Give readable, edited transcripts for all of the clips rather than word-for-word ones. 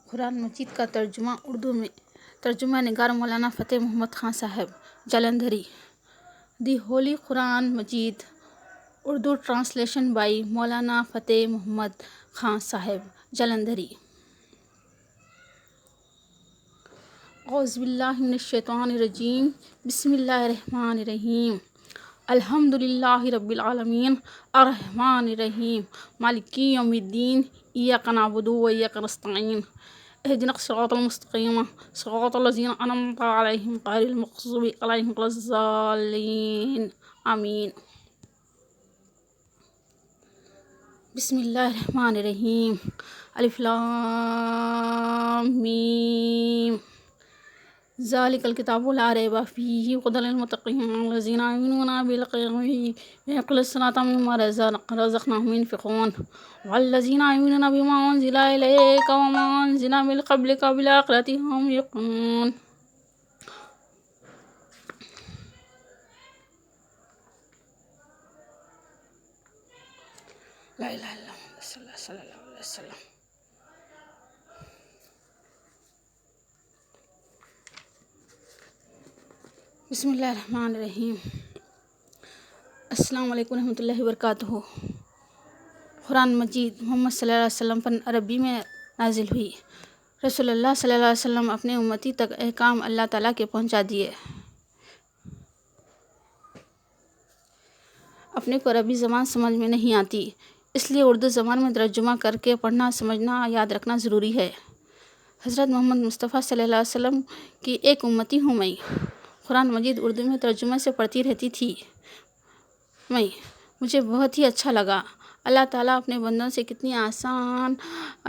قرآن مجید کا ترجمہ اردو میں ترجمہ نگار مولانا فتح محمد خان صاحب جلندھری. دی ہولی قرآن مجید اردو ٹرانسلیشن بائی مولانا فتح محمد خان صاحب جلندھری. اعوذ باللہ من الشیطان الرجیم. بسم اللہ الرحمن الرحیم. الحمد للہ رب العالمین الرحمن الرحیم مالک یوم الدین. ایاک نعبد و ایاک نستعین. اهدنا الصراط المستقیم صراط الذین انعمت علیہم غیر المغضوب علیہم ولا الضالین. آمین. بسم اللہ الرحمن الرحیم. الف لام میم. ذالک الکتاب لا ریب فیہ ھدی للمتقین الذین یؤمنون بالغیب ویقیمون الصلاۃ ومما رزقناہم ینفقون والذین یؤمنون بما انزل الیک وما انزل من قبلک وبالآخرۃ ھم یوقنون. لا الہ الا اللہ صلی اللہ علیہ وسلم. بسم اللہ الرحمن الرحیم. السلام علیکم ورحمۃ اللہ وبرکاتہ. قرآن مجید محمد صلی اللہ علیہ وسلم پر عربی میں نازل ہوئی. رسول اللہ صلی اللہ علیہ وسلم اپنے امتی تک احکام اللہ تعالیٰ کے پہنچا دیے. اپنے کو عربی زبان سمجھ میں نہیں آتی، اس لیے اردو زبان میں ترجمہ کر کے پڑھنا، سمجھنا، یاد رکھنا ضروری ہے. حضرت محمد مصطفیٰ صلی اللہ علیہ وسلم کی ایک امتی ہوں میں. قرآن مجید اردو میں ترجمے سے پڑھتی رہتی تھی مجھے بہت ہی اچھا لگا. اللہ تعالیٰ اپنے بندوں سے کتنی آسان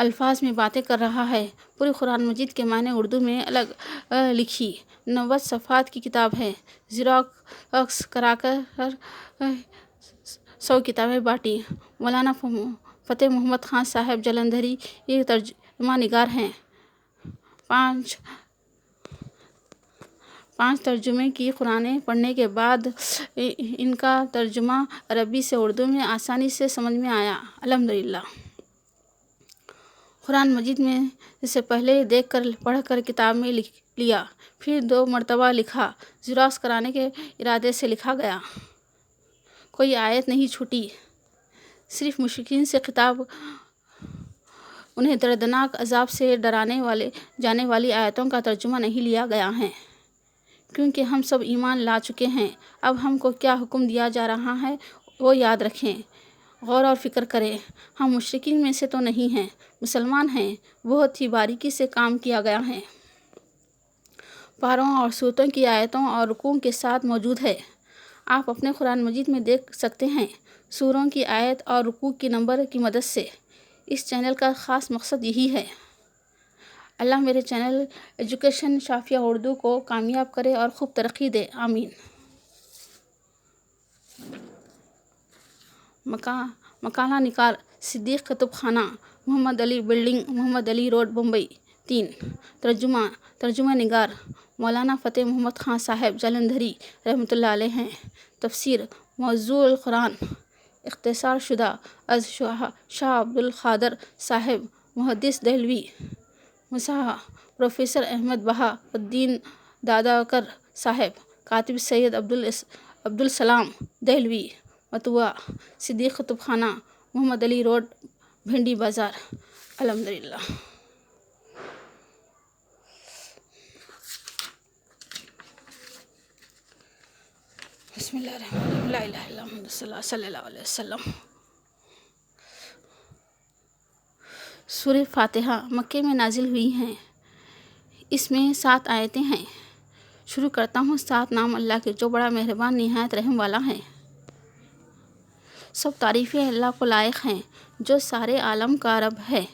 الفاظ میں باتیں کر رہا ہے. پوری قرآن مجید کے معنی اردو میں الگ لکھی 90 صفحات کی کتاب ہے. زیروکس کرا کر 100 کتابیں بانٹی. مولانا فتح محمد خان صاحب جلندھری یہ ترجمہ نگار ہیں. 5 ترجمے کی قرآن پڑھنے کے بعد ان کا ترجمہ عربی سے اردو میں آسانی سے سمجھ میں آیا. الحمدللہ. قرآن مجید میں سے پہلے دیکھ کر پڑھ کر کتاب میں لکھ لیا، پھر 2 مرتبہ لکھا. زیروکس کرانے کے ارادے سے لکھا گیا. کوئی آیت نہیں چھوٹی. صرف مشرکین سے خطاب، انہیں دردناک عذاب سے ڈرانے جانے والی آیتوں کا ترجمہ نہیں لیا گیا ہے، کیونکہ ہم سب ایمان لا چکے ہیں. اب ہم کو کیا حکم دیا جا رہا ہے وہ یاد رکھیں، غور اور فکر کریں. ہم مشرکین میں سے تو نہیں ہیں، مسلمان ہیں. بہت ہی باریکی سے کام کیا گیا ہے. پاروں اور سورتوں کی آیتوں اور رکوع کے ساتھ موجود ہے. آپ اپنے قرآن مجید میں دیکھ سکتے ہیں سوروں کی آیت اور رکوع کی نمبر کی مدد سے. اس چینل کا خاص مقصد یہی ہے. اللہ میرے چینل ایجوکیشن شافیہ اردو کو کامیاب کرے اور خوب ترقی دے. آمین. مکالہ نگار صدیق کتب خانہ، محمد علی بلڈنگ، محمد علی روڈ، بمبئی 3. ترجمہ نگار مولانا فتح محمد خان صاحب جلندھری رحمۃ اللہ علیہ ہیں. تفسیر موضوع القرآن اختصار شدہ از شاہ عبد القادر صاحب محدث دہلوی. مصحح پروفیسر احمد بہا الدین داداکر صاحب. کاتب سید عبدالسلام دہلوی. مطبوعہ صدیق کتب خانہ، محمد علی روڈ، بھنڈی بازار. الحمدللہ. بسم اللہ الرحمن الرحیم. لا الہ الا اللہ محمد رسول اللہ صلی اللہ علیہ وسلم. سورہ فاتحہ مکے میں نازل ہوئی ہے. اس میں 7 آیتیں ہیں. شروع کرتا ہوں 7 نام اللہ کے جو بڑا مہربان نہایت رحم والا ہے. سب تعریفیں اللہ کو لائق ہیں جو سارے عالم کا رب ہے،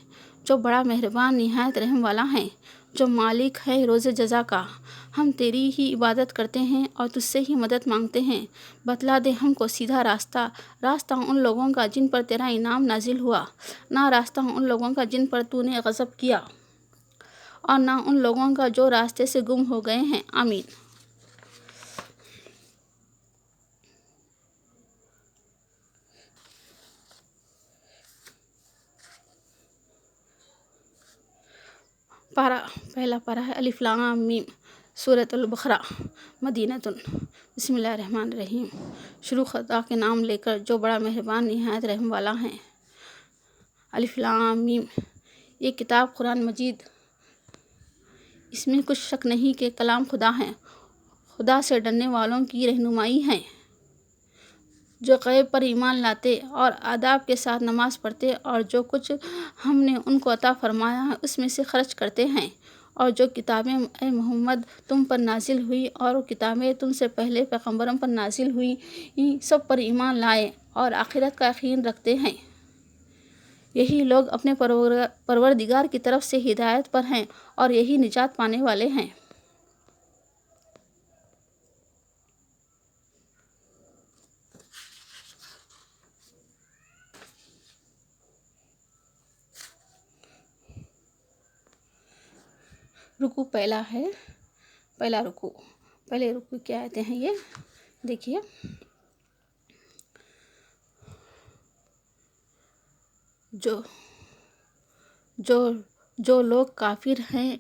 جو بڑا مہربان نہایت رحم والا ہے، جو مالک ہے روز جزا کا. ہم تیری ہی عبادت کرتے ہیں اور تجھ سے ہی مدد مانگتے ہیں. بتلا دے ہم کو سیدھا راستہ ان لوگوں کا جن پر تیرا انعام نازل ہوا، نہ راستہ ان لوگوں کا جن پر تو نے غضب کیا، اور نہ ان لوگوں کا جو راستے سے گم ہو گئے ہیں. آمین. پہلا پارہ ہے الف لام میم، سورۃ البقرہ، مدینۃ۔ بسم اللہ الرحمن الرحیم۔ شروع خدا کے نام لے کر جو بڑا مہربان نہایت رحم والا ہیں۔ الف لام میم، یہ کتاب قرآن مجید، اس میں کچھ شک نہیں کہ کلام خدا ہیں، خدا سے ڈرنے والوں کی رہنمائی ہیں، جو غیب پر ایمان لاتے اور آداب کے ساتھ نماز پڑھتے اور جو کچھ ہم نے ان کو عطا فرمایا ہے اس میں سے خرچ کرتے ہیں، اور جو کتابیں اے محمد تم پر نازل ہوئی اور وہ کتابیں تم سے پہلے پیغمبروں پر نازل ہوئی سب پر ایمان لائے اور آخرت کا یقین رکھتے ہیں، یہی لوگ اپنے پروردگار کی طرف سے ہدایت پر ہیں اور یہی نجات پانے والے ہیں۔ رکوع پہلا رکوع، پہلے رکوع کیا آتے ہیں یہ دیکھیے۔ جو لوگ کافر ہیں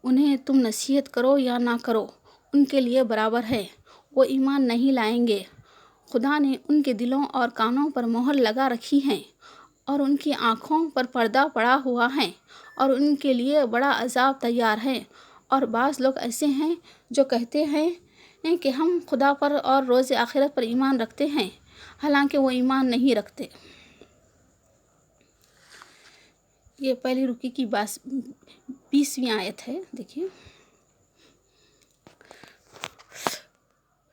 انہیں تم نصیحت کرو یا نہ کرو ان کے لیے برابر ہے، وہ ایمان نہیں لائیں گے۔ خدا نے ان کے دلوں اور کانوں پر مہر لگا رکھی ہے اور ان کی آنکھوں پر پردہ پڑا ہوا ہے اور ان کے لیے بڑا عذاب تیار ہے۔ اور بعض لوگ ایسے ہیں جو کہتے ہیں کہ ہم خدا پر اور روز آخرت پر ایمان رکھتے ہیں، حالانکہ وہ ایمان نہیں رکھتے۔ یہ پہلی رکوع کی 20ویں آیت ہے، دیکھیے۔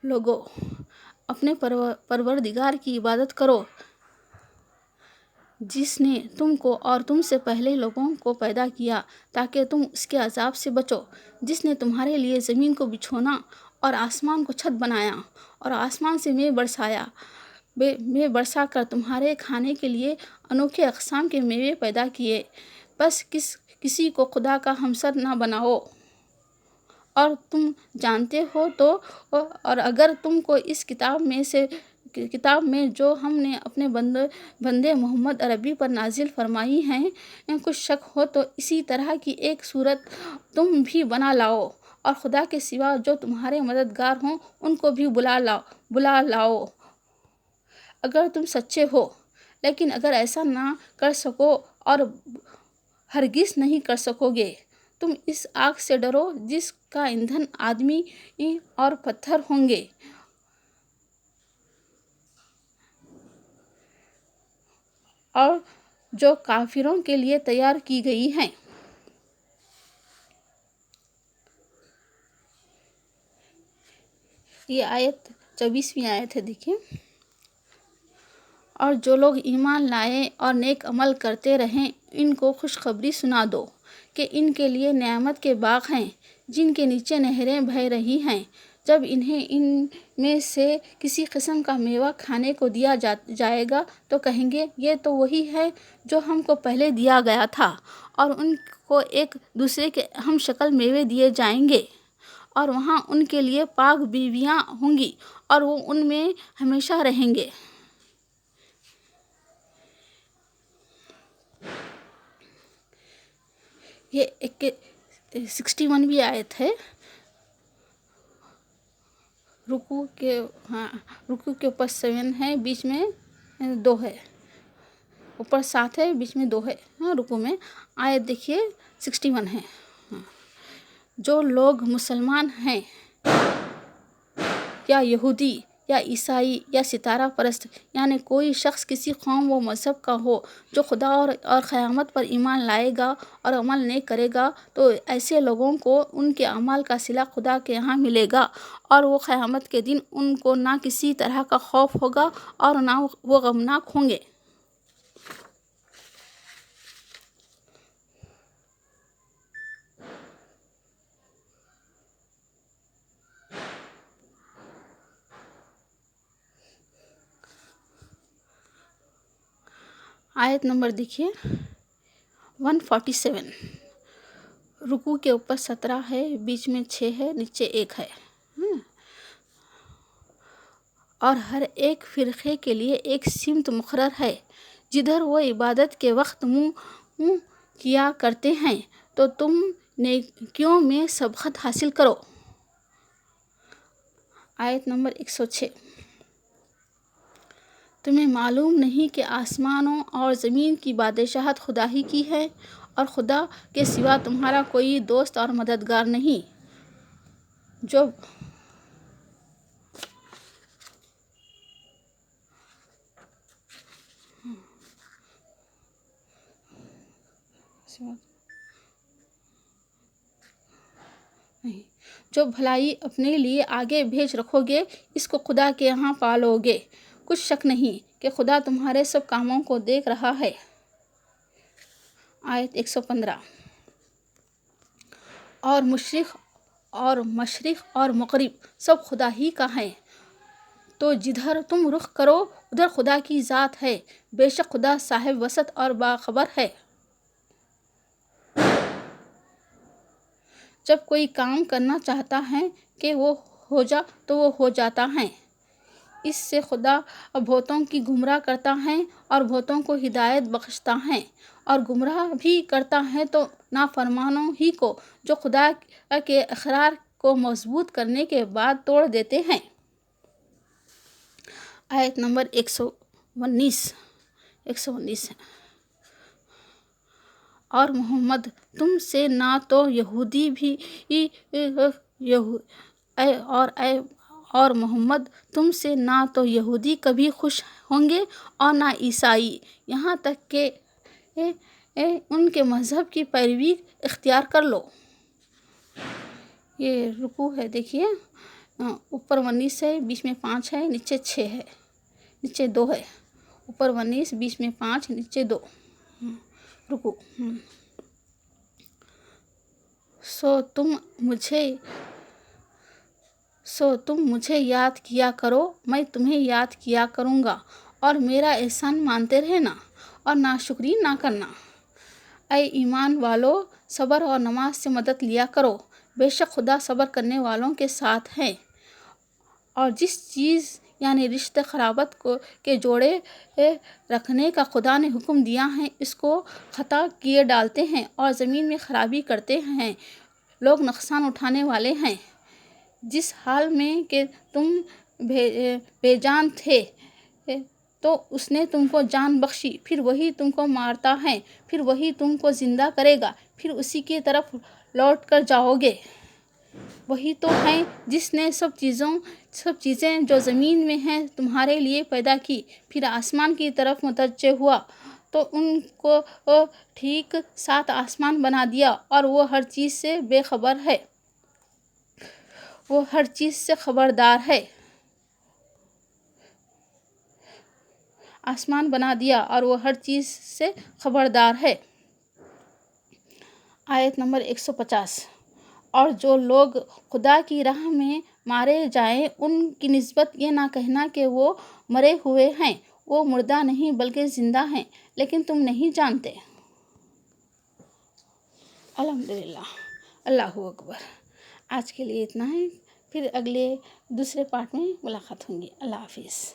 لوگو، اپنے پروردگار کی عبادت کرو جس نے تم کو اور تم سے پہلے لوگوں کو پیدا کیا تاکہ تم اس کے عذاب سے بچو، جس نے تمہارے لیے زمین کو بچھونا اور آسمان کو چھت بنایا اور آسمان سے مے برسا کر تمہارے کھانے کے لیے انوکھے اقسام کے میوے پیدا کیے، بس کسی کو خدا کا ہمسر نہ بناؤ۔ اور تم جانتے ہو تو، اور اگر تم کو اس کتاب میں جو ہم نے اپنے بندے محمد عربی پر نازل فرمائی ہیں کچھ شک ہو تو اسی طرح کی ایک صورت تم بھی بنا لاؤ اور خدا کے سوا جو تمہارے مددگار ہوں ان کو بھی بلا لاؤ اگر تم سچے ہو۔ لیکن اگر ایسا نہ کر سکو اور ہرگز نہیں کر سکو گے، تم اس آگ سے ڈرو جس کا ایندھن آدمی اور پتھر ہوں گے، اور جو کافروں کے لیے تیار کی گئی ہے۔ یہ آیت 24ویں آیت ہے، دیکھیں۔ اور جو لوگ ایمان لائے اور نیک عمل کرتے رہیں ان کو خوشخبری سنا دو کہ ان کے لیے نعمت کے باغ ہیں جن کے نیچے نہریں بہہ رہی ہیں، جب انہیں ان میں سے کسی قسم کا میوہ کھانے کو دیا جائے گا تو کہیں گے یہ تو وہی ہے جو ہم کو پہلے دیا گیا تھا، اور ان کو ایک دوسرے کے ہم شکل میوے دیے جائیں گے اور وہاں ان کے لیے پاک بیویاں ہوں گی اور وہ ان میں ہمیشہ رہیں گے۔ یہ 61ویں آیت ہے۔ رکوع کے اوپر 7 ہے، بیچ میں 2 ہے، اوپر 7 ہے، بیچ میں 2 ہے رکوع میں۔ آیت دیکھیے 61 ہے۔ جو لوگ مسلمان ہیں یا یہودی یا عیسائی یا ستارہ پرست، یعنی کوئی شخص کسی قوم و مذہب کا ہو جو خدا اور قیامت پر ایمان لائے گا اور عمل نیک کرے گا تو ایسے لوگوں کو ان کے اعمال کا صلہ خدا کے یہاں ملے گا، اور وہ قیامت کے دن ان کو نہ کسی طرح کا خوف ہوگا اور نہ وہ غمناک ہوں گے۔ آیت نمبر دیکھیے 147۔ رکوع کے اوپر 17 ہے، بیچ میں 6 ہے، نیچے 1 ہے۔ اور ہر ایک فرقے کے لیے ایک سمت مقرر ہے جدھر وہ عبادت کے وقت منہ کیا کرتے ہیں، تو تم نیکیوں میں سبقت حاصل کرو۔ آیت نمبر 106۔ تمہیں معلوم نہیں کہ آسمانوں اور زمین کی بادشاہت خدا ہی کی ہے، اور خدا کے سوا تمہارا کوئی دوست اور مددگار نہیں۔ جو جو بھلائی اپنے لیے آگے بھیج رکھو گے، اس کو خدا کے یہاں پالو گے۔ کچھ شک نہیں کہ خدا تمہارے سب کاموں کو دیکھ رہا ہے۔ آیت 115۔ اور مشرق اور مغرب سب خدا ہی کا ہے، تو جدھر تم رخ کرو ادھر خدا کی ذات ہے، بے شک خدا صاحب وسعت اور باخبر ہے۔ جب کوئی کام کرنا چاہتا ہے کہ وہ ہو جا تو وہ ہو جاتا ہے۔ اس سے خدا بہتوں کی گمراہ کرتا ہے اور بہتوں کو ہدایت بخشتا ہے، اور گمراہ بھی کرتا ہے تو نافرمانوں ہی کو، جو خدا کے اقرار کو مضبوط کرنے کے بعد توڑ دیتے ہیں۔ آیت نمبر 119۔ اور محمد تم سے نہ تو یہودی بھی اور محمد تم سے نہ تو یہودی کبھی خوش ہوں گے اور نہ عیسائی، یہاں تک کہ ان کے مذہب کی پیروی اختیار کر لو۔ یہ رکوع ہے، دیکھیے اوپر 19 ہے، بیچ میں 5 ہے، نیچے 6 ہے، نیچے 2 ہے۔ اوپر 19، بیچ میں 5، نیچے 2 رکوع۔ سو تم مجھے یاد کیا کرو، میں تمہیں یاد کیا کروں گا، اور میرا احسان مانتے رہنا اور ناشکری نہ کرنا۔ اے ایمان والو، صبر اور نماز سے مدد لیا کرو، بے شک خدا صبر کرنے والوں کے ساتھ ہے۔ اور جس چیز یعنی رشتہ قرابت کے جوڑے رکھنے کا خدا نے حکم دیا ہے، اس کو خطا کیے ڈالتے ہیں اور زمین میں خرابی کرتے ہیں، لوگ نقصان اٹھانے والے ہیں۔ جس حال میں کہ تم بے جان تھے تو اس نے تم کو جان بخشی، پھر وہی تم کو مارتا ہے، پھر وہی تم کو زندہ کرے گا، پھر اسی کی طرف لوٹ کر جاؤ گے۔ وہی تو ہے جس نے سب چیزیں جو زمین میں ہیں تمہارے لیے پیدا کی، پھر آسمان کی طرف متوجہ ہوا تو ان کو ٹھیک 7 آسمان بنا دیا، اور وہ ہر چیز سے بے خبر ہے، وہ ہر چیز سے خبردار ہے۔ آسمان بنا دیا اور وہ ہر چیز سے خبردار ہے۔ آیت نمبر 150۔ اور جو لوگ خدا کی راہ میں مارے جائیں، ان کی نسبت یہ نہ کہنا کہ وہ مرے ہوئے ہیں، وہ مردہ نہیں بلکہ زندہ ہیں، لیکن تم نہیں جانتے۔ الحمدللہ، اللہ اکبر۔ آج کے لیے اتنا ہے، پھر دوسرے پارٹ میں ملاقات ہوں گی۔ اللہ حافظ۔